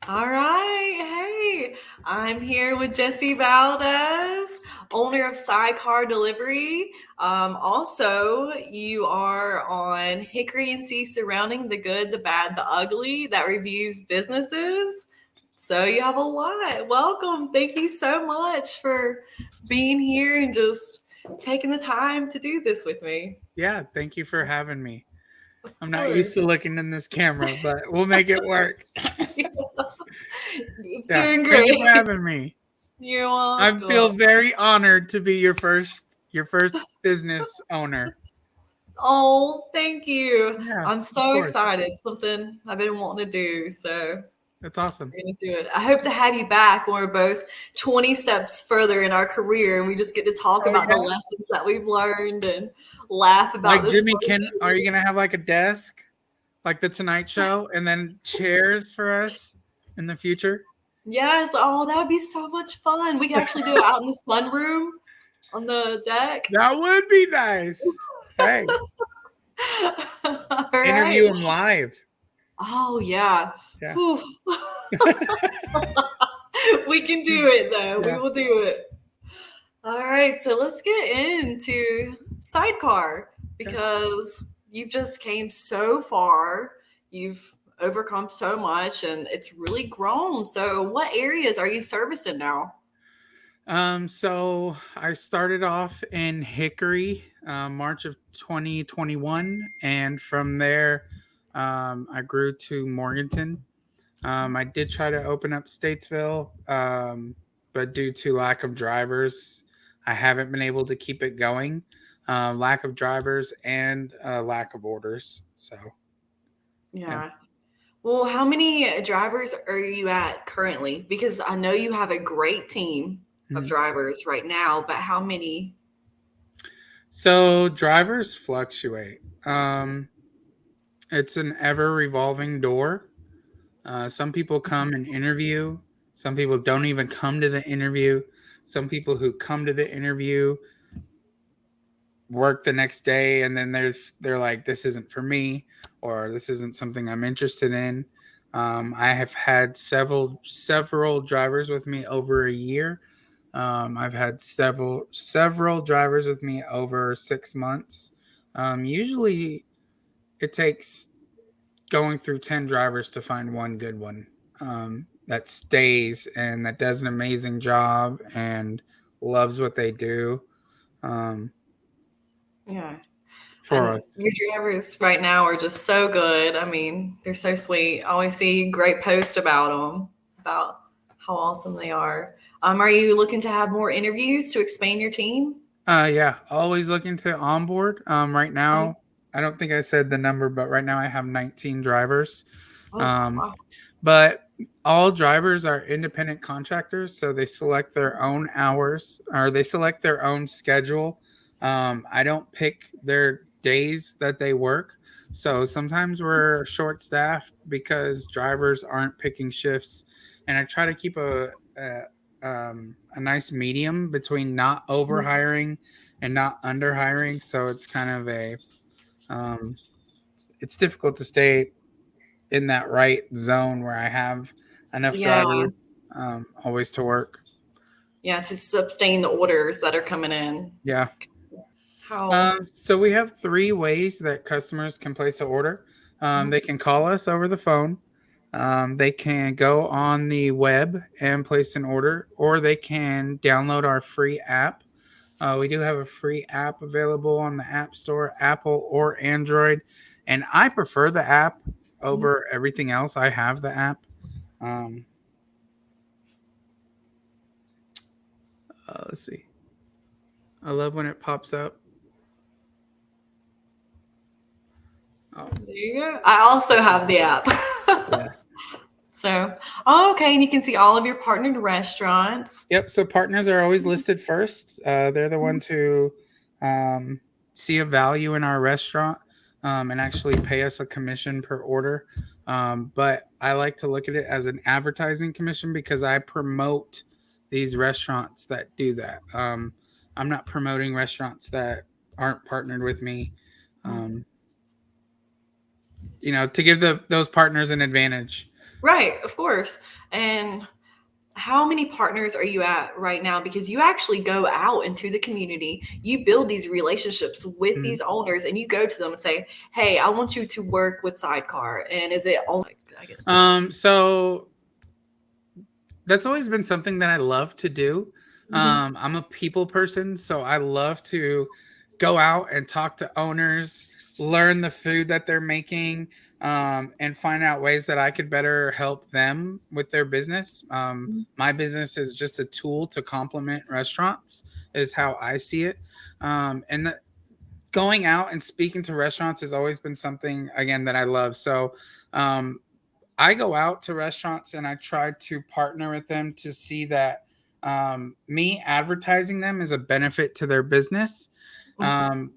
All right. Hey, I'm here with Jesse Valdez, owner of Sidecar Delivery. Also, you are on Hickory NC Surrounding the Good, the Bad, the Ugly that reviews businesses. So you have a lot. Welcome. Thank you so much for being here and just taking the time to do this with me. Yeah, thank you for having me. I'm Of not used to course. looking in this camera, but we'll make it work. It's Yeah, doing thank you for great. having me. You're I welcome. feel very honored to be your first business owner. Oh, thank you. Yeah, I'm of so course. excited. Something I've been wanting to do. So That's awesome. we're going to do it. I hope to have you back when we're both 20 steps further in our career and we just get to talk Oh about the yeah. lessons that we've learned and laugh about Like this Jimmy first Ken, are year. you gonna have like a desk like the Tonight Show and then chairs for us in the future? Yes. Oh, that would be so much fun. We could actually do it out in the sun room on the deck. That would be nice. Hey, All interview right. him live. Oh, yeah. Yeah. Whew. We can do it though. We Yeah. will do it. All right, so let's get into Sidecar Yeah. because you've just came so far. You've overcome so much and it's really grown. So, what areas are you servicing now? So I started off in Hickory, March of 2021, and from there, I grew to Morganton. I did try to open up Statesville, but due to lack of drivers, I haven't been able to keep it going. Lack of drivers and lack of orders. So yeah. Yeah. Well, how many drivers are you at currently? Because I know you have a great team of Mhm. drivers right now, but how many? So drivers fluctuate. It's an ever revolving door. Some people come and interview. Some people don't even come to the interview. Some people who come to the interview work the next day, and then they're like, "This isn't for me," or "This isn't something I'm interested in." I have had several drivers with me over a year. I've had several drivers with me over 6 months. Usually, it takes going through 10 drivers to find one good one that stays and that does an amazing job and loves what they do um, Yeah. for And us. your drivers right now are just so good. I mean, they're so sweet. I always see great posts about them, about how awesome they are. Are you looking to have more interviews to expand your team? Yeah, always looking to onboard. Right Okay. now, I don't think I said the number, but right now I have 19 drivers. Oh, Um, wow. but all drivers are independent contractors, so they select their own hours or they select their own schedule. I don't pick their days that they work. So sometimes we're short staffed because drivers aren't picking shifts. And I try to keep a nice medium between not over Mhm. hiring and not under hiring. So it's kind of um, it's difficult to stay in that right zone where I have enough Yeah. drivers always to work. Yeah. To sustain the orders that are coming in. Yeah. How? So we have three ways that customers can place an order. They can call us over the phone. They can go on the web and place an order, or they can download our free app. We do have a free app available on the App Store, Apple or Android, and I prefer the app over everything else. I have the app. Um, let's see. I love when it pops up. Oh, There you go. I also have the app. yeah. So, oh, okay. And you can see all of your partnered restaurants. Yep. So partners are always listed first. They're the ones who um, see a value in our restaurant and actually pay us a commission per order. But I like to look at it as an advertising commission because I promote these restaurants that do that. I'm not promoting restaurants that aren't partnered with me. Um, to give those partners an advantage. Right, of course. And how many partners are you at right now? Because you actually go out into the community, you build these relationships with Mhm. these owners, and you go to them and say, "Hey, I want you to work with Sidecar." And is it only, I guess that's So that's always been something that I love to do. mhm, I'm a people person, so I love to go out and talk to owners, learn the food that they're making, and find out ways that I could better help them with their business. My business is just a tool to complement restaurants, is how I see it. And going out and speaking to restaurants has always been something, again, that I love. So, um, I go out to restaurants and I try to partner with them to see that me advertising them is a benefit to their business. mhm. Um,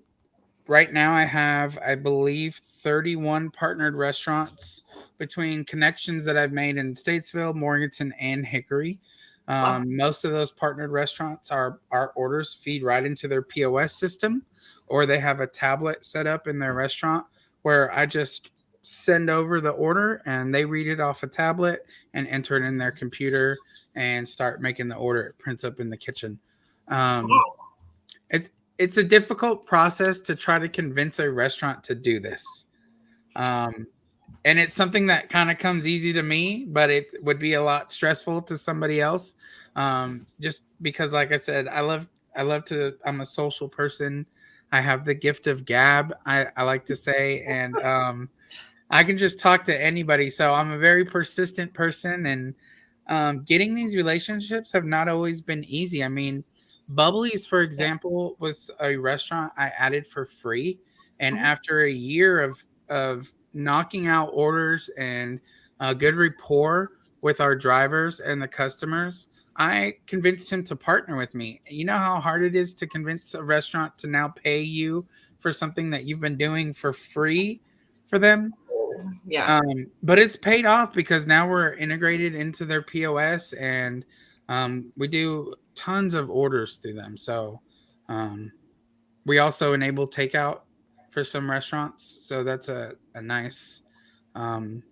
right now, I have, I believe, 31 partnered restaurants between connections that I've made in Statesville, Morganton, and Hickory. Wow. Most of those partnered restaurants are our orders feed right into their POS system, or they have a tablet set up in their restaurant where I just send over the order and they read it off a tablet and enter it in their computer and start making the order. It prints up in the kitchen. Um, Wow. it's it's a difficult process to try to convince a restaurant to do this. Um, and it's something that kind of comes easy to me, but it would be a lot stressful to somebody else. Just because, like I said, I love to. I'm a social person. I have the gift of gab. I like to say, and I can just talk to anybody. So I'm a very persistent person, and getting these relationships have not always been easy. I mean, Bubblies, for Yeah. example, was a restaurant I added for free, and Mhm. after a year of knocking out orders and a good rapport with our drivers and the customers, I convinced him to partner with me. You know how hard it is to convince a restaurant to now pay you for something that you've been doing for free for them? Yeah. But it's paid off because now we're integrated into their POS and we do tons of orders through them. So um, we also enable takeout for some restaurants. So that's a nice um,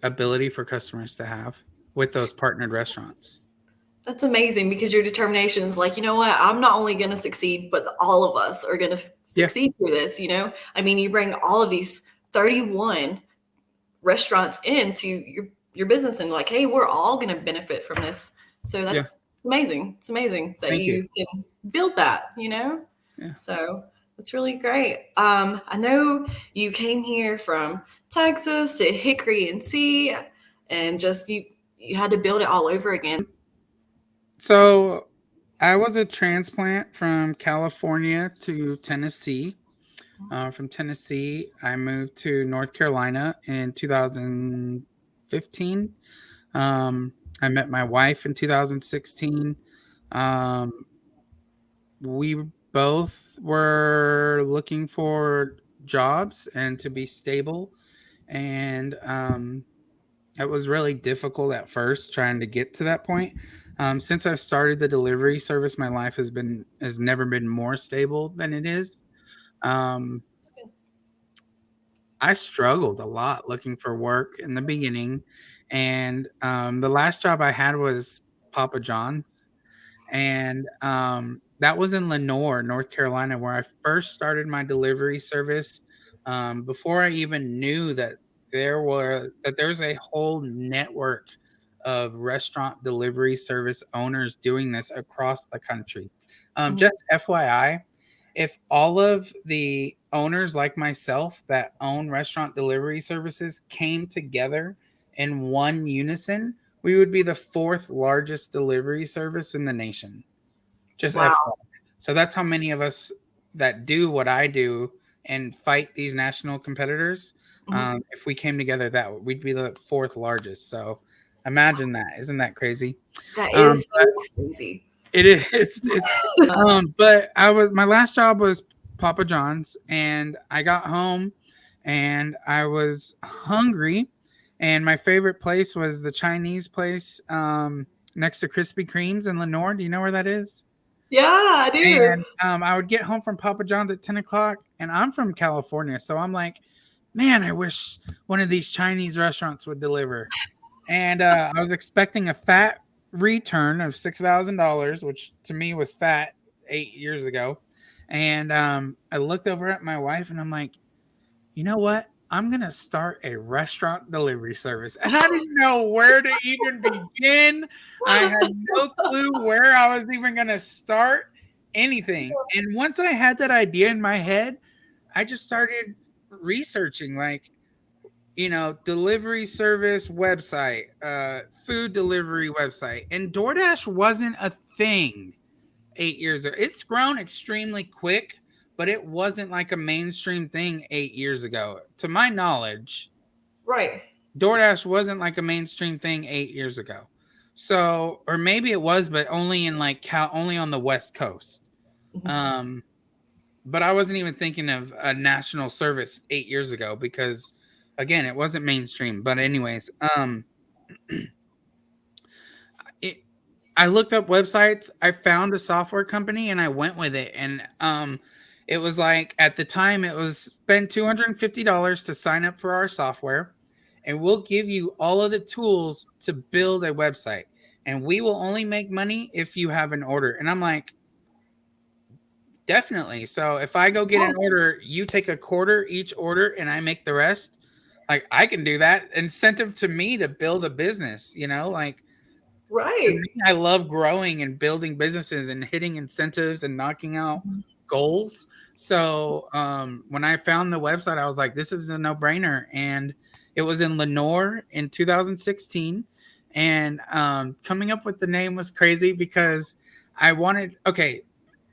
ability for customers to have with those partnered restaurants. That's amazing because your determination is like, you know what? I'm not only going to succeed, but all of us are going to Yeah, succeed through this. You know, I mean, you bring all of these 31 restaurants into your business and like, hey, we're all going to benefit from this. So yeah. that's amazing. It's amazing that Thank you. you can build that. You know, Yeah. so that's really great. I know you came here from Texas to Hickory NC, and just you had to build it all over again. So I was a transplant from California to Tennessee. From Tennessee, I moved to North Carolina in 2015. I met my wife in 2016. Um, we both were looking for jobs and to be stable. And it was really difficult at first trying to get to that point. Since I've started the delivery service, my life has never been more stable than it is. Um, I struggled a lot looking for work in the beginning, and the last job I had was Papa John's, and that was in Lenoir, North Carolina, where I first started my delivery service. Before I even knew that there's a whole network of restaurant delivery service owners doing this across the country. Mhm. Just FYI, if all of the owners like myself that own restaurant delivery services came together in one unison, we would be the fourth largest delivery service in the nation. Just Wow. FYI. So that's how many of us that do what I do and fight these national competitors. Mhm. If we came together, that we'd be the fourth largest. So imagine that. Isn't that crazy? That Um, is so crazy. it is. But my last job was Papa John's, and I got home, and I was hungry, and my favorite place was the Chinese place next to Krispy Kreme's in Lenoir. Do you know where that is? Yeah, I do. And I would get home from Papa John's at 10 o'clock, and I'm from California, so I'm like, man, I wish one of these Chinese restaurants would deliver. and I was expecting a fat return of $6,000, which to me was fat 8 years ago. And I looked over at my wife and I'm like, you know what? I'm going to start a restaurant delivery service. And I didn't know where to even begin. I had no clue where I was even going to start anything. And once I had that idea in my head, I just started researching, like, delivery service website, food delivery website. And DoorDash wasn't a thing 8 years ago. It's grown extremely quick, but it wasn't like a mainstream thing 8 years ago. To my knowledge, Right. DoorDash wasn't like a mainstream thing 8 years ago. So, or maybe it was, but only in like only on the West Coast. Um, but I wasn't even thinking of a national service 8 years ago because, again, it wasn't mainstream. But anyways, it, I looked up websites. I found a software company and I went with it. And it was like, at the time, it was spend $250 to sign up for our software, and we'll give you all of the tools to build a website. And we will only make money if you have an order. And I'm like, definitely. So if I go get an order, you take a quarter each order and I make the rest. Like, I can do that. Incentive to me to build a business, like, to Right. me, I love growing and building businesses and hitting incentives and knocking out goals. So when I found the website, I was like, this is a no-brainer. And it was in Lenore in 2016. And coming up with the name was crazy because I wanted, okay,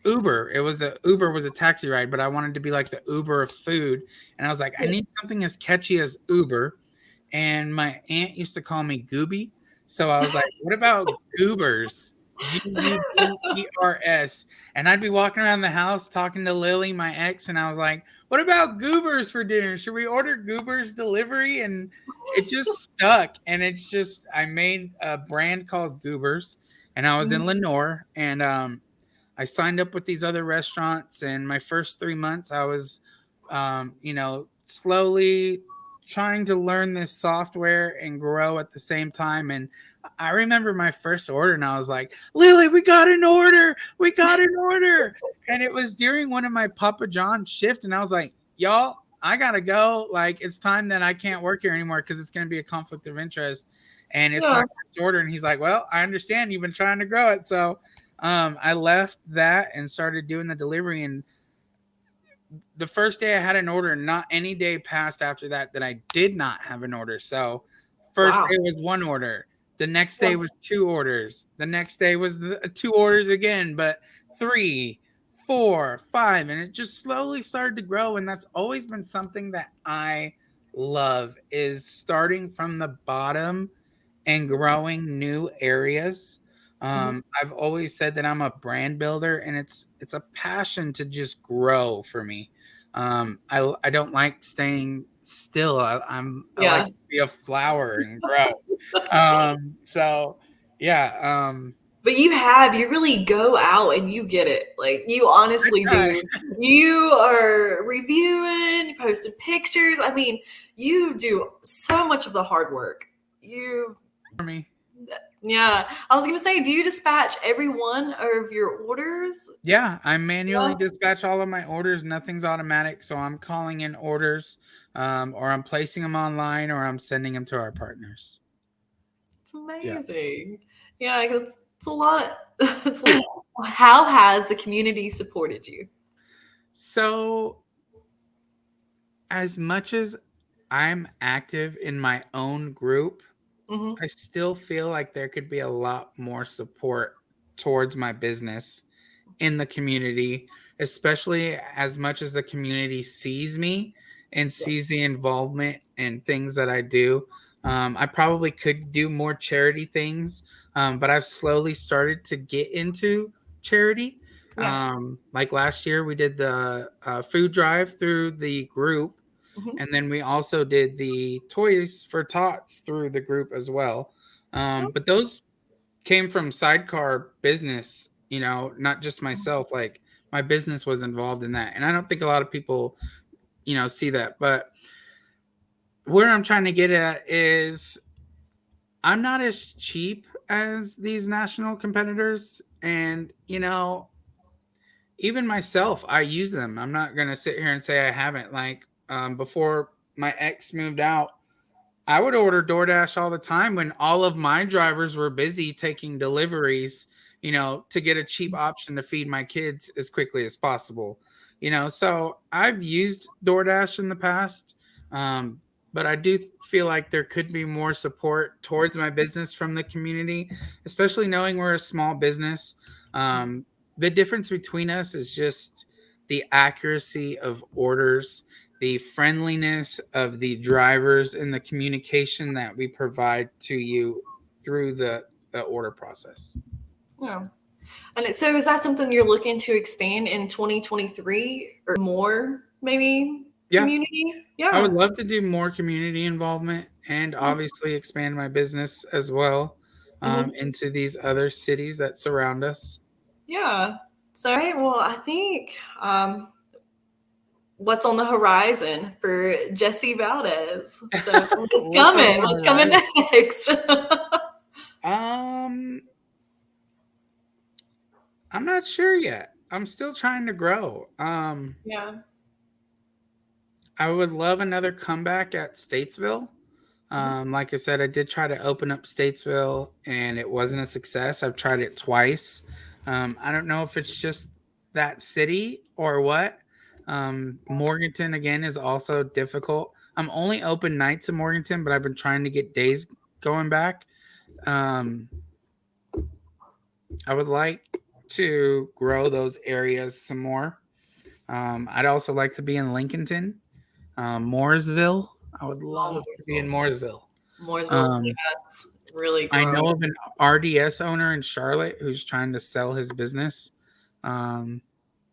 Uber was a taxi ride, but I wanted to be like the Uber of food. And I was like, I need something as catchy as Uber. And my aunt used to call me Gooby. So I was like, what about Goobers? Goobers. And I'd be walking around the house talking to Lily, my ex, and I was like, what about Goobers for dinner? Should we order Goobers delivery? And it just stuck. And it's just, I made a brand called Goobers, and I was in Lenore, and I signed up with these other restaurants. And my first 3 months, I was, slowly trying to learn this software and grow at the same time. And I remember my first order and I was like, Lily, we got an order. We got an order. And it was during one of my Papa John's shift. And I was like, y'all, I got to go. Like, it's time that I can't work here anymore because it's going to be a conflict of interest. And it's my Yeah. first order. And he's like, well, I understand you've been trying to grow it. So I left that and started doing the delivery. And the first day I had an order, not any day passed after that I did not have an order. So first Wow. day was one order. The next day was two orders. The next day was two orders again, but 3, 4, 5. And it just slowly started to grow. And that's always been something that I love, is starting from the bottom and growing new areas. I've always said that I'm a brand builder, and it's a passion to just grow for me. I don't like staying still. I like Yeah. to be a flower and grow. So yeah, But you really go out and you get it. Like, you I honestly try do. You are reviewing, posting pictures. I mean, you do so much of the hard work. You, for me. yeah. I was going to say, do you dispatch every one of your orders? Yeah, I manually Yeah. dispatch all of my orders. Nothing's automatic, so I'm calling in orders, or I'm placing them online, or I'm sending them to our partners. It's Yeah. amazing. Yeah, it's a lot. It's a, how has the community supported you? So, as much as I'm active in my own group, Hmm. I still feel like there could be a lot more support towards my business in the community, especially as much as the community sees me and Yeah. sees the involvement and things that I do. I probably could do more charity things, but I've slowly started to get into charity. Yeah. Like last year, we did the food drive through the group, Hmm. and then we also did the toys for tots through the group as well. But those came from Sidecar business, not just myself. Like, my business was involved in that. And I don't think a lot of people, see that. But where I'm trying to get at is, I'm not as cheap as these national competitors, and even myself, I use them. I'm not gonna sit here and say I haven't. Like before my ex moved out, I would order DoorDash all the time when all of my drivers were busy taking deliveries, to get a cheap option to feed my kids as quickly as possible. So I've used DoorDash in the past, um, but I do feel like there could be more support towards my business from the community, especially knowing we're a small business. The difference between us is just the accuracy of orders, the friendliness of the drivers, and the communication that we provide to you through the order process. Yeah. And so is that something you're looking to expand in 2023 or more, maybe Yeah, community? I Yeah. would love to do more community involvement and obviously expand my business as well Mm-hmm. into these other cities that surround us. Yeah. So, right, well, I think what's on the horizon for Jesse Valdez. So, what's What's on coming? the What's coming horizon? next? Um, I'm not sure yet. I'm still trying to grow. Yeah. I would love another comeback at Statesville. Mhm. Like I said, I did try to open up Statesville and it wasn't a success. I've tried it twice. I don't know if it's just that city or what. Morganton, again, is also difficult. I'm only open nights in Morganton, but I've been trying to get days going back. Um, I would like to grow those areas some more. I'd also like to be in Lincolnton, Mooresville. I would Oh, love to be in Mooresville. Mooresville. Mooresville, Um, that's really I growing. know of an RDS owner in Charlotte who's trying to sell his business, um,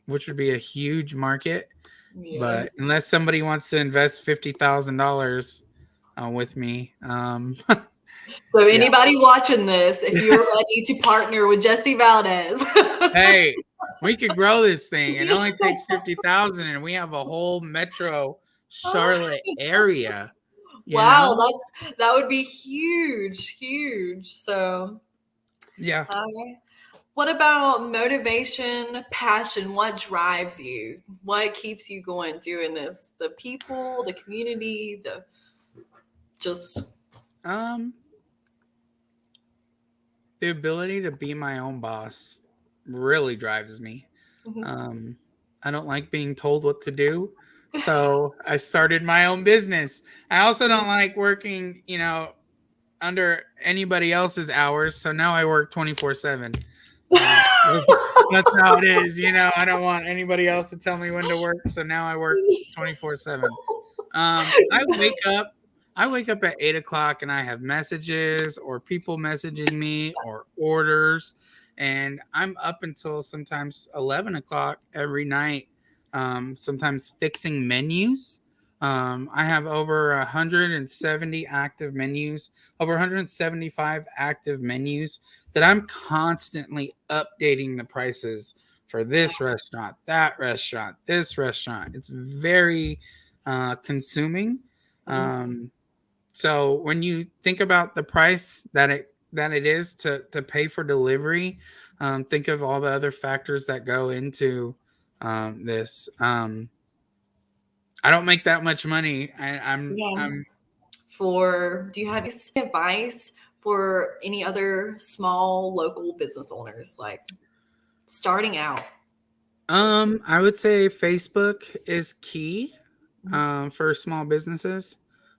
which would be a huge market. But Yes. unless somebody wants to invest $50,000 with me, So, yeah. anybody watching this, if you're ready to partner with Jesse Valdez, Hey, we could grow this thing. It only takes 50,000, and we have a whole metro Charlotte area. You wow, know? that would be huge, huge. So, Yeah. uh, what about motivation, passion? What drives you? What keeps you going doing this? The people, the community, the just. Um, the ability to be my own boss really drives me. Mhm. Um, I don't like being told what to do. So I started my own business. I also don't like working, under anybody else's hours. So now I work 24/7. That's how it is. I don't want anybody else to tell me when to work. So now I work 24/7. I wake up. I wake up at 8 o'clock and I have messages or people messaging me or orders, and I'm up until sometimes 11 o'clock every night. Sometimes fixing menus. I have over 170 active menus, over 175 active menus that I'm constantly updating the prices for this restaurant, that restaurant, this restaurant. It's very consuming. Mhm. Um, so when you think about the price that it is to pay for delivery, think of all the other factors that go into this. I don't make that much money. Yeah. I'm Do you have advice for any other small local business owners like starting out? Just. I would say Facebook is key Mhm. for small businesses.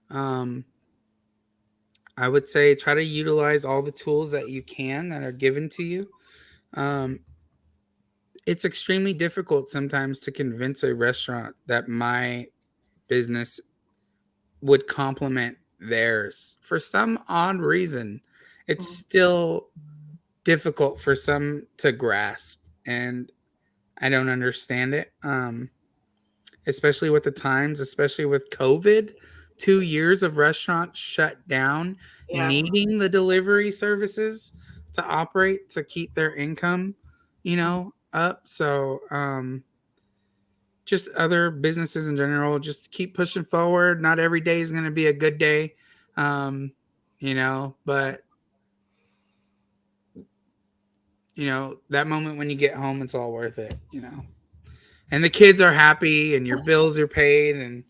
Um, I would say try to utilize all the tools that you can that are given to you. Um, it's extremely difficult sometimes to convince a restaurant that my business would complement theirs. For some odd reason, it's Mhm. still difficult for some to grasp, and I don't understand it. Especially with the times, especially with COVID, 2 years of restaurants shut down, Yeah. needing the delivery services to operate to keep their income, Mhm. up. So, just other businesses in general, just keep pushing forward. Not every day is going to be a good day, but that moment when you get home, it's all worth it. And the kids are happy and your bills are paid, and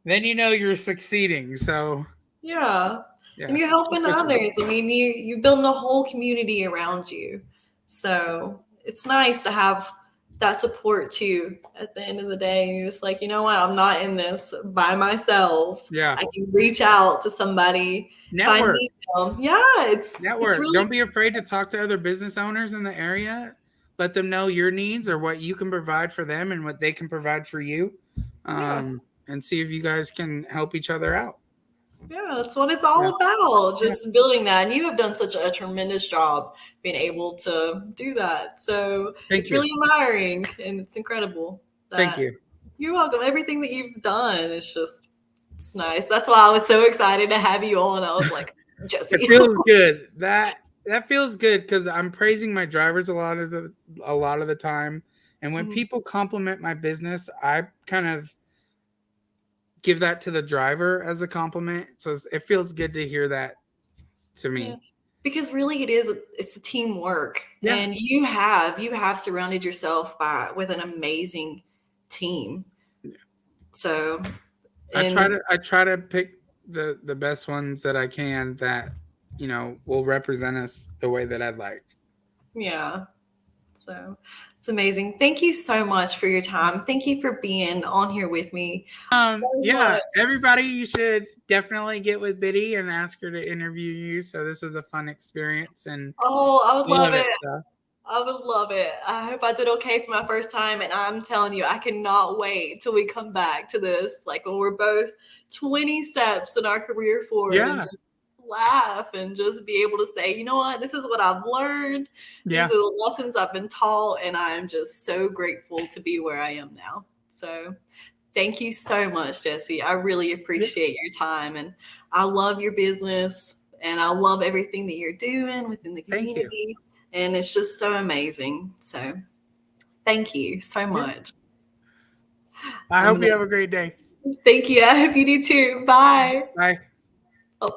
then you're succeeding. So, Yeah. And yeah, you're helping that's what you others. I mean, you're building a whole community around you. So it's nice to have that support too at the end of the day. And you're just like, you know what, I'm not in this by myself. Yeah. I can reach out to somebody if I Network. need them. Yeah, it's Network. really Don't be afraid to talk to other business owners in the area. Let them know your needs or what you can provide for them and what they can provide for you. yeah. And see if you guys can help each other out. Yeah, that's what it's Yeah. all about. Yeah. Just building that. And you have done such a tremendous job being able to do that. So Thank it's you. really admiring and it's incredible Thank that you. you're welcome. Everything that you've done is just, it's nice. That's why I was so excited to have you on. I was like, It Jesse. feels good. That feels good because I'm praising my drivers a lot of the time. And when Mhm. people compliment my business, I kind of give that to the driver as a compliment. So it feels good to hear that to Yeah. me. Because really it's a teamwork. Yeah. And you have surrounded yourself with an amazing team. So I try and to I try to pick the best ones that I can that will represent us the way that I'd like. yeah. So it's amazing. Thank you so much for your time. Thank you for being on here with me so Yeah, much. everybody, you should definitely get with Biddy and ask her to interview you. So this was a fun experience, and Oh, I would all love of it. it. So I would love it. I hope I did okay for my first time. And I'm telling you, I cannot wait till we come back to this, like when we're both 20 steps in our career forward and yeah, just laugh and just be able to say, you know what, this is what I've learned. These yeah, are the lessons I've been taught. And I'm just so grateful to be where I am now. So thank you so much, Jesse. I really yeah. appreciate your time. And I love your business and I love everything that you're doing within the Thank you. community. And it's just so amazing. So thank you so Yeah. much. I I'm hope gonna you have a great day. thank you. I hope you do too. Bye. Bye. Oh.